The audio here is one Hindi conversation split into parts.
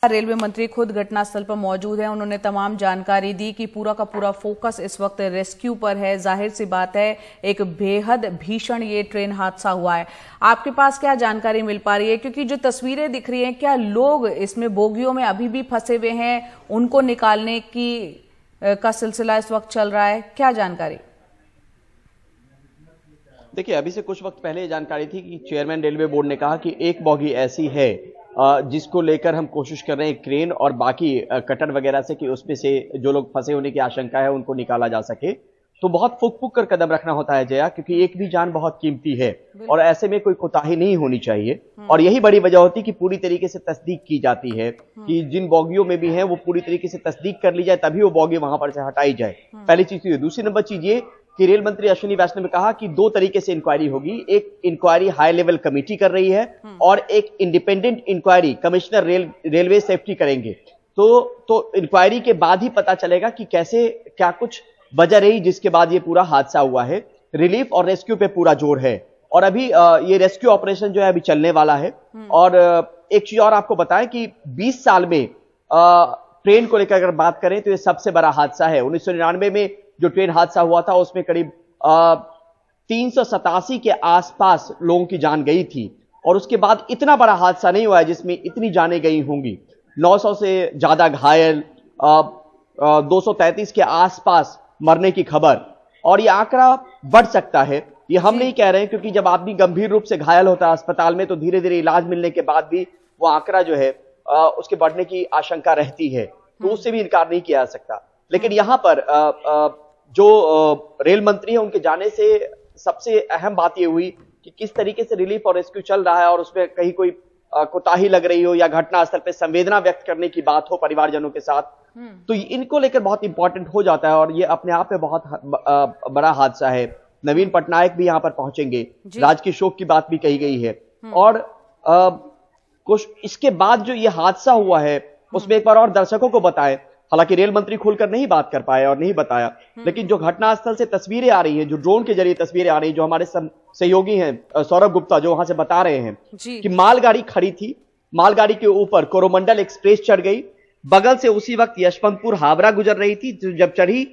रेलवे मंत्री खुद घटनास्थल पर मौजूद हैं। उन्होंने तमाम जानकारी दी कि पूरा का पूरा फोकस इस वक्त रेस्क्यू पर है। जाहिर सी बात है, एक बेहद भीषण ये ट्रेन हादसा हुआ है। आपके पास क्या जानकारी मिल पा रही है, क्योंकि जो तस्वीरें दिख रही हैं, क्या लोग इसमें बोगियों में अभी भी फंसे हुए हैं, उनको निकालने की का सिलसिला इस वक्त चल रहा है? क्या जानकारी? देखिए, अभी से कुछ वक्त पहले ये जानकारी थी कि चेयरमैन रेलवे बोर्ड ने कहा कि एक बोगी ऐसी है जिसको लेकर हम कोशिश कर रहे हैं क्रेन और बाकी कटर वगैरह से कि उसमें से जो लोग फंसे होने की आशंका है उनको निकाला जा सके। तो बहुत फूक फूक कर कदम रखना होता है जया, क्योंकि एक भी जान बहुत कीमती है और ऐसे में कोई कोताही नहीं होनी चाहिए। और यही बड़ी वजह होती है कि पूरी तरीके से तस्दीक की जाती है कि जिन बॉगियों में भी है वो पूरी तरीके से तस्दीक कर ली जाए, तभी वो बॉगी वहां पर से हटाई जाए। पहली चीज ये। दूसरी नंबर चीज ये कि रेल मंत्री अश्विनी वैष्णव ने कहा कि दो तरीके से इंक्वायरी होगी। एक इंक्वायरी हाई लेवल कमेटी कर रही है और एक independent inquiry commissioner railway safety करेंगे। तो इंक्वायरी के बाद ही पता चलेगा कि कैसे क्या कुछ वजह रही जिसके बाद ये पूरा हादसा हुआ है। रिलीफ और रेस्क्यू पे पूरा जोर है और अभी ये रेस्क्यू ऑपरेशन जो है अभी चलने वाला है। और एक चीज और आपको बताएं कि 20 साल में ट्रेन को लेकर अगर बात करें तो ये सबसे बड़ा हादसा है। 1999 में जो ट्रेन हादसा हुआ था उसमें करीब 387 के आसपास लोगों की जान गई थी और उसके बाद इतना बड़ा हादसा नहीं हुआ है जिसमें इतनी जानें गई होंगी। 900 से ज्यादा घायल, 233 के आसपास मरने की खबर, और ये आंकड़ा बढ़ सकता है। ये हम नहीं कह रहे हैं, क्योंकि जब आदमी गंभीर रूप से घायल होता है अस्पताल में तो धीरे धीरे इलाज मिलने के बाद भी वो आंकड़ा जो है उसके बढ़ने की आशंका रहती है, तो उससे भी इनकार नहीं किया जा सकता। लेकिन यहां पर जो रेल मंत्री है उनके जाने से सबसे अहम बात यह हुई कि किस तरीके से रिलीफ और रेस्क्यू चल रहा है और उसमें कहीं कोई कोताही लग रही हो या घटनास्थल पे संवेदना व्यक्त करने की बात हो परिवारजनों के साथ, तो इनको लेकर बहुत इंपॉर्टेंट हो जाता है और ये अपने आप में बहुत बड़ा हादसा है। नवीन पटनायक भी यहां पर पहुंचेंगे, राजकीय शोक की बात भी कही गई है। और कुछ इसके बाद जो ये हादसा हुआ है उसमें एक बार और दर्शकों को बताएं। हालांकि रेल मंत्री खुलकर नहीं बात कर पाए और नहीं बताया, लेकिन जो घटनास्थल से तस्वीरें आ रही हैं, जो ड्रोन के जरिए तस्वीरें आ रही हैं, जो हमारे सहयोगी हैं सौरभ गुप्ता जो वहां से बता रहे हैं कि मालगाड़ी खड़ी थी, मालगाड़ी के ऊपर कोरोमंडल एक्सप्रेस चढ़ गई, बगल से उसी वक्त यशवंतपुर हावड़ा गुजर रही थी। जब चढ़ी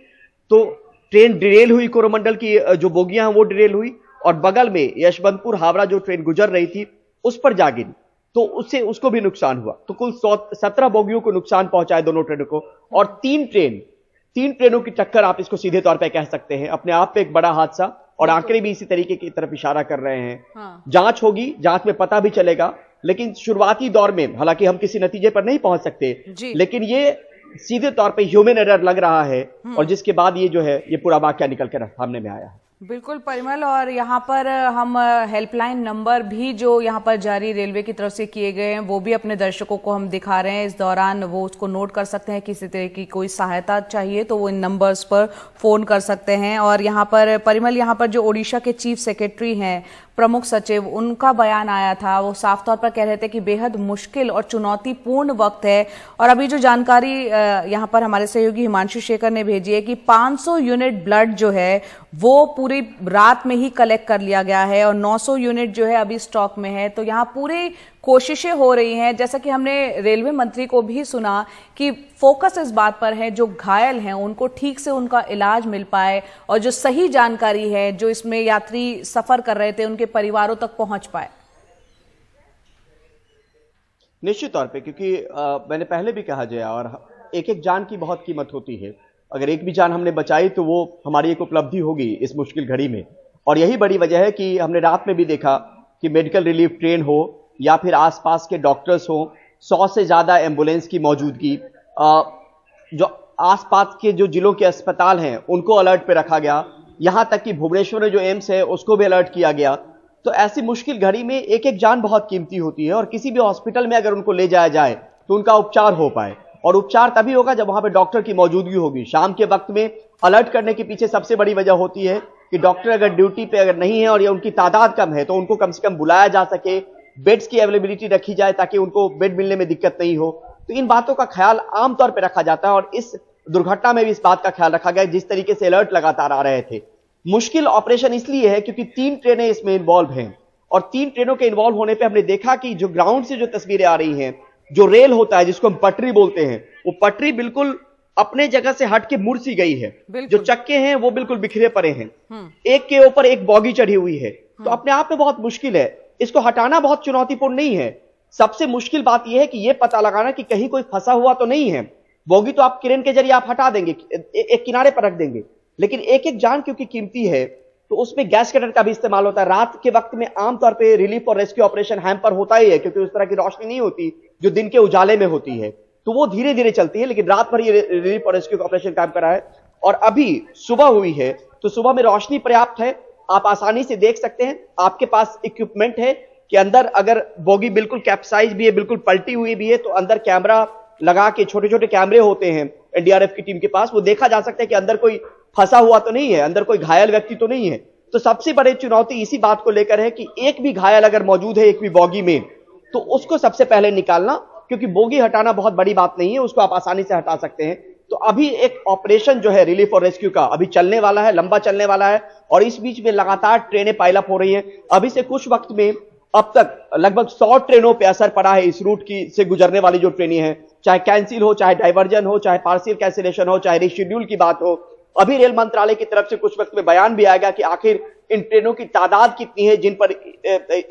तो ट्रेन डिरेल हुई, कोरोमंडल की जो बोगियां हैं वो डिरेल हुई और बगल में यशवंतपुर हावड़ा जो ट्रेन गुजर रही थी उस पर जा गिरी, तो उसको भी नुकसान हुआ। तो कुल 17 बोगियों को नुकसान पहुंचा है दोनों ट्रेनों को। और तीन ट्रेनों की टक्कर, आप इसको सीधे तौर पे कह सकते हैं। अपने आप पे एक बड़ा हादसा और आंकड़े भी इसी तरीके की तरफ इशारा कर रहे हैं। जांच होगी, जांच में पता भी चलेगा, लेकिन शुरुआती दौर में हालांकि हम किसी नतीजे पर नहीं पहुंच सकते, लेकिन ये सीधे तौर पे ह्यूमन एरर लग रहा है और जिसके बाद ये जो है ये पूरा वाकया निकल कर सामने में आया है। बिल्कुल परिमल, और यहाँ पर हम हेल्पलाइन नंबर भी जो यहाँ पर जारी रेलवे की तरफ से किए गए हैं वो भी अपने दर्शकों को हम दिखा रहे हैं। इस दौरान वो उसको नोट कर सकते हैं, किसी तरह की कोई सहायता चाहिए तो वो इन नंबर्स पर फोन कर सकते हैं। और यहाँ पर परिमल, यहाँ पर जो ओडिशा के चीफ सेक्रेटरी हैं, प्रमुख सचिव, उनका बयान आया था। वो साफ तौर पर कह रहे थे कि बेहद मुश्किल और चुनौतीपूर्ण वक्त है। और अभी जो जानकारी यहाँ पर हमारे सहयोगी हिमांशु शेखर ने भेजी है कि 500 यूनिट ब्लड जो है वो पूरी रात में ही कलेक्ट कर लिया गया है और 900 यूनिट जो है अभी स्टॉक में है। तो यहाँ पूरी कोशिशें हो रही हैं। जैसा कि हमने रेलवे मंत्री को भी सुना कि फोकस इस बात पर है जो घायल हैं उनको ठीक से उनका इलाज मिल पाए और जो सही जानकारी है जो इसमें यात्री सफर कर रहे थे उनके परिवारों तक पहुंच पाए। निश्चित तौर पे, क्योंकि मैंने पहले भी कहा जया, और एक एक जान की बहुत कीमत होती है। अगर एक भी जान हमने बचाई तो वो हमारी एक उपलब्धि होगी इस मुश्किल घड़ी में। और यही बड़ी वजह है कि हमने रात में भी देखा कि मेडिकल रिलीफ ट्रेन हो या फिर आसपास के डॉक्टर्स हो, 100 से ज्यादा एम्बुलेंस की मौजूदगी, जो आसपास के जो जिलों के अस्पताल हैं उनको अलर्ट पे रखा गया, यहां तक कि भुवनेश्वर में जो एम्स है उसको भी अलर्ट किया गया। तो ऐसी मुश्किल घड़ी में एक एक जान बहुत कीमती होती है और किसी भी हॉस्पिटल में अगर उनको ले जाया जाए तो उनका उपचार हो पाए, और उपचार तभी होगा जब वहां पे डॉक्टर की मौजूदगी होगी। शाम के वक्त में अलर्ट करने के पीछे सबसे बड़ी वजह होती है कि डॉक्टर अगर ड्यूटी पे अगर नहीं है और या उनकी तादाद कम है तो उनको कम से कम बुलाया जा सके, बेड्स की अवेलेबिलिटी रखी जाए ताकि उनको बेड मिलने में दिक्कत नहीं हो। तो इन बातों का ख्याल आमतौर पर रखा जाता है और इस दुर्घटना में भी इस बात का ख्याल रखा गया जिस तरीके से अलर्ट लगातार आ रहे थे। मुश्किल ऑपरेशन इसलिए है क्योंकि 3 ट्रेनें इसमें इन्वॉल्व हैं और 3 ट्रेनों के इन्वॉल्व होने पर हमने देखा कि जो ग्राउंड से जो तस्वीरें आ रही हैं जो रेल होता है जिसको हम पटरी बोलते हैं, वो पटरी बिल्कुल अपने जगह से हट के मुड़ सी गई है। जो चक्के हैं वो बिल्कुल बिखरे पड़े हैं, एक के ऊपर एक बॉगी चढ़ी हुई है। तो अपने आप में बहुत मुश्किल है, इसको हटाना बहुत चुनौतीपूर्ण नहीं है। सबसे मुश्किल बात यह है कि यह पता लगाना कि कहीं कोई फंसा हुआ तो नहीं है। बोगी तो आप क्रेन के जरिए आप हटा देंगे, एक किनारे पर रख देंगे, लेकिन एक एक जान क्योंकि कीमती है तो उसमें गैस कटर का भी इस्तेमाल होता है। रात के वक्त में आमतौर पे रिलीफ और रेस्क्यू ऑपरेशन हैम्पर होता ही है, क्योंकि उस तरह की रोशनी नहीं होती जो दिन के उजाले में होती है, तो वो धीरे धीरे चलती है। लेकिन रात भर ये रिलीफ और रेस्क्यू ऑपरेशन काम कर रहा है। और अभी सुबह हुई है तो सुबह में रोशनी पर्याप्त है, आप आसानी से देख सकते हैं। आपके पास इक्विपमेंट है कि अंदर अगर बोगी बिल्कुल कैप्साइज भी है, बिल्कुल पलटी हुई भी है, तो अंदर कैमरा लगा के, छोटे छोटे कैमरे होते हैं एनडीआरएफ की टीम के पास, वो देखा जा सकता है कि अंदर कोई फंसा हुआ तो नहीं है, अंदर कोई घायल व्यक्ति तो नहीं है। तो सबसे बड़ी चुनौती इसी बात को लेकर है कि एक भी घायल अगर मौजूद है एक भी बोगी में, तो उसको सबसे पहले निकालना, क्योंकि बोगी हटाना बहुत बड़ी बात नहीं है, उसको आप आसानी से हटा सकते हैं। तो अभी एक ऑपरेशन जो है रिलीफ और रेस्क्यू का अभी चलने वाला है, लंबा चलने वाला है, और इस बीच में लगातार ट्रेनें पाइलअप हो रही हैं। अभी से कुछ वक्त में अब तक लगभग 100 ट्रेनों पे असर पड़ा है इस रूट की से गुजरने वाली जो ट्रेनें हैं, चाहे कैंसिल हो, चाहे डाइवर्जन हो, चाहे पार्शियल कैंसिलेशन हो, चाहे रिशेड्यूल की बात हो। अभी रेल मंत्रालय की तरफ से कुछ वक्त में बयान भी आएगा कि आखिर इन ट्रेनों की तादाद कितनी है जिन पर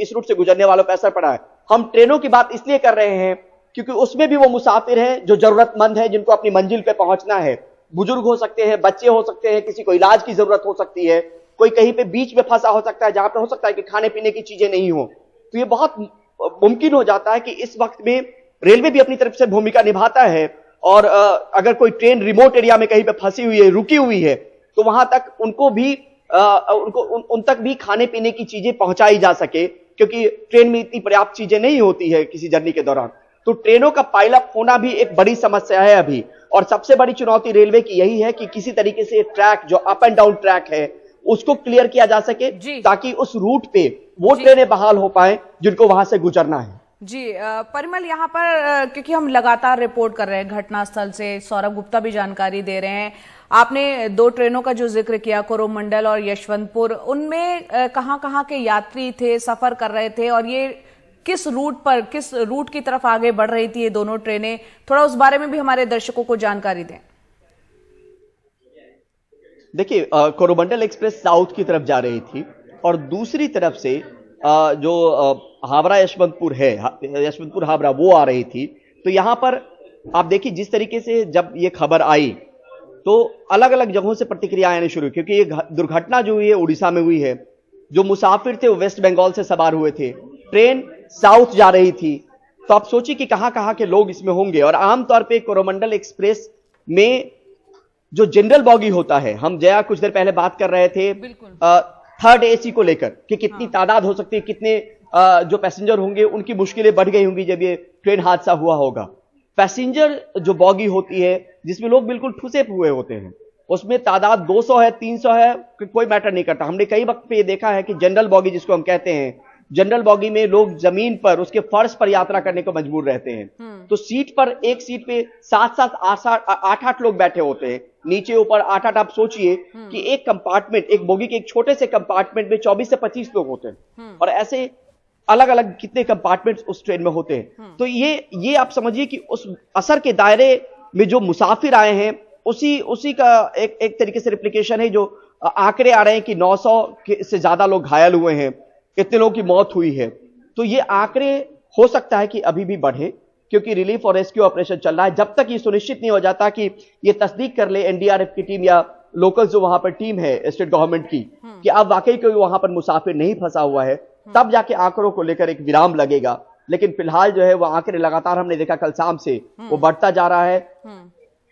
इस रूट से गुजरने वालों पर असर पड़ा है। हम ट्रेनों की बात इसलिए कर रहे हैं क्योंकि उसमें भी वो मुसाफिर हैं जो जरूरतमंद है, जिनको अपनी मंजिल पे पहुंचना है। बुजुर्ग हो सकते हैं, बच्चे हो सकते हैं, किसी को इलाज की जरूरत हो सकती है, कोई कहीं पे बीच में फंसा हो सकता है जहां पे हो सकता है कि खाने पीने की चीजें नहीं हो। तो ये बहुत मुमकिन हो जाता है कि इस वक्त में रेलवे भी अपनी तरफ से भूमिका निभाता है, और अगर कोई ट्रेन रिमोट एरिया में कहीं पे फंसी हुई है, रुकी हुई है, तो वहां तक उनको भी उन तक भी खाने पीने की चीजें पहुंचाई जा सके, क्योंकि ट्रेन में इतनी पर्याप्त चीजें नहीं होती है किसी जर्नी के दौरान। तो ट्रेनों का पाइलअप होना भी एक बड़ी समस्या है अभी, और सबसे बड़ी चुनौती रेलवे की यही है कि किसी तरीके से ट्रैक जो अप एंड डाउन ट्रैक है उसको क्लियर किया जा सके, ताकि उस रूट पे वो ट्रेनें बहाल हो पाए जिनको वहां से गुजरना है। जी परिमल, यहाँ पर क्योंकि हम लगातार रिपोर्ट कर रहे हैं घटनास्थल से, सौरभ गुप्ता भी जानकारी दे रहे हैं। आपने 2 ट्रेनों का जो जिक्र किया, कोरोमंडल और यशवंतपुर, उनमें कहाँ के यात्री थे, सफर कर रहे थे, और ये किस रूट की तरफ आगे बढ़ रही थी ये दोनों ट्रेनें? थोड़ा उस बारे में भी हमारे दर्शकों को जानकारी दें। देखिए, कोरोमंडल एक्सप्रेस साउथ की तरफ जा रही थी, और दूसरी तरफ से जो हावड़ा यशवंतपुर है, यशवंतपुर हावड़ा, वो आ रही थी। तो यहां पर आप देखिए जिस तरीके से जब ये खबर आई तो अलग अलग जगहों से प्रतिक्रिया आने शुरू, क्योंकि ये दुर्घटना जो हुई है उड़ीसा में हुई है। जो मुसाफिर थे वो वेस्ट बंगाल से सवार हुए थे, ट्रेन साउथ जा रही थी, तो आप सोचिए कि कहां के लोग इसमें होंगे। और आमतौर पर कोरोमंडल एक्सप्रेस में जो जनरल बॉगी होता है, हम जया कुछ देर पहले बात कर रहे थे थर्ड एसी को लेकर कि कितनी तादाद हो सकती है, कितने जो पैसेंजर होंगे, उनकी मुश्किलें बढ़ गई होंगी जब ये ट्रेन हादसा हुआ होगा। पैसेंजर जो बॉगी होती है जिसमें लोग बिल्कुल ठुसे हुए होते हैं, उसमें तादाद 200 है, 300 है, कोई मैटर नहीं करता। हमने कई वक्त पे ये देखा है कि जनरल बॉगी जिसको हम कहते हैं, जनरल बॉगी में लोग जमीन पर, उसके फर्श पर यात्रा करने को मजबूर रहते हैं। तो सीट पर, एक सीट पे 7-7, 8-8 लोग बैठे होते हैं, नीचे ऊपर 8-8। आप सोचिए कि एक कंपार्टमेंट, एक बोगी के एक छोटे से कंपार्टमेंट में 24 से 25 लोग होते हैं, और ऐसे अलग अलग कितने कंपार्टमेंट्स उस ट्रेन में होते हैं। तो ये आप समझिए कि उस असर के दायरे में जो मुसाफिर आए हैं उसी का एक तरीके से रिप्लिकेशन है। जो आंकड़े आ रहे हैं कि 900 से ज्यादा लोग घायल हुए हैं, कितने लोगों की मौत हुई है। तो ये आंकड़े हो सकता है कि अभी भी बढ़े, क्योंकि रिलीफ और रेस्क्यू ऑपरेशन चल रहा है। जब तक ये सुनिश्चित नहीं हो जाता कि ये तस्दीक कर ले एनडीआरएफ की टीम या लोकल जो वहां पर टीम है स्टेट गवर्नमेंट की कि अब वाकई कोई वहां पर मुसाफिर नहीं फंसा हुआ है, तब जाके आंकड़ों को लेकर एक विराम लगेगा। लेकिन फिलहाल जो है वो आंकड़े लगातार, हमने देखा कल शाम से वो बढ़ता जा रहा है।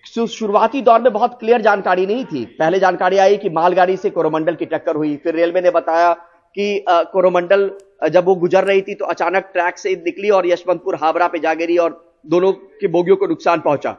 शुरुआती दौर में बहुत क्लियर जानकारी नहीं थी। पहले जानकारी आई कि मालगाड़ी से कोरोमंडल की टक्कर हुई, फिर रेलवे ने बताया कि कोरोमंडल जब वो गुजर रही थी तो अचानक ट्रैक से निकली और यशवंतपुर हावड़ा पे जा गिरी और दोनों की बोगियों को नुकसान पहुंचा।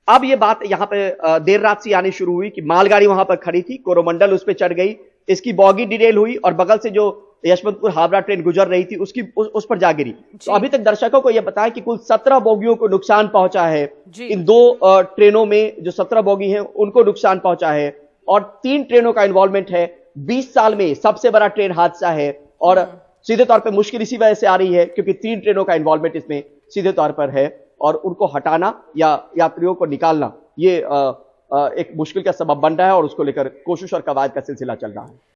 अब ये बात यहां पे देर रात से आनी शुरू हुई कि मालगाड़ी वहां पर खड़ी थी, कोरोमंडल उस पर चढ़ गई, इसकी बॉगी डिटेल हुई और बगल से जो यशवंतपुर हावड़ा ट्रेन गुजर रही थी उस पर जा गिरी। तो अभी तक दर्शकों को यह बताया कि कुल 17 बोगियों को नुकसान पहुंचा है। इन 2 ट्रेनों में जो 17 बोगी हैं उनको नुकसान पहुंचा है, और 3 ट्रेनों का इन्वॉल्वमेंट है। 20 साल में सबसे बड़ा ट्रेन हादसा है, और सीधे तौर पर मुश्किल इसी वजह से आ रही है क्योंकि 3 ट्रेनों का इन्वॉल्वमेंट इसमें सीधे तौर पर है। और उनको हटाना या यात्रियों को निकालना ये एक मुश्किल का सबब बन रहा है और उसको लेकर कोशिश और कवायद का सिलसिला चल रहा है।